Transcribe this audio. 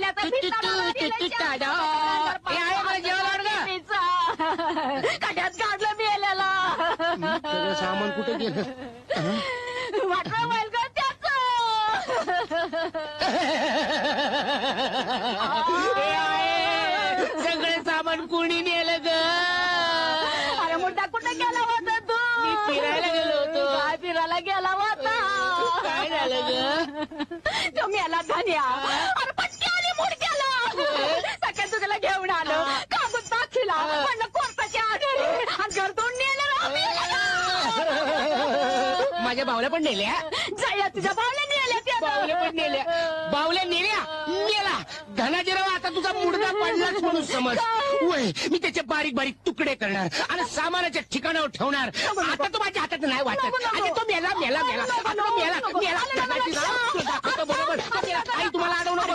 कड्याचा pizza कड्यात काढलं मेल्याला सगळं सामान कुठे गेलं? वाटलं होईल का त्याच सगळं सामान कोणी नेलं ग? अरे मुद्दा कुठे गेला होता तू? मी फिरायला गेलो होतो. काय फिरायला गेला होता? काय झालं ग? तो मेला धन्या. अरे पटक्याने मुडक्याला सकाळी तुझ्याला घेऊन आलो कागद दाखिला म्हणलं कोर्टाच्या आधारे आणि घरतून नेलं माझ्या बावल्या पण नेल्या. जया तुझ्या भावल्या नेल्या त्या बावल्या पण नेल्या. बावल्या नेल्या नेला धनाजीराव. आता तुझा मुडदा पडलाच म्हणून समज. वय मी त्याचे बारीक बारीक तुकडे करणार आणि सामानाच्या ठिकाणावर ठेवणार. आता तो माझ्या हातात नाही वाटत. आणि तो मेला मेला मेला. आता तो मेला मेला. धनाजीराव, तो दाखवतो बरोबर. आई तुम्हाला अडवणार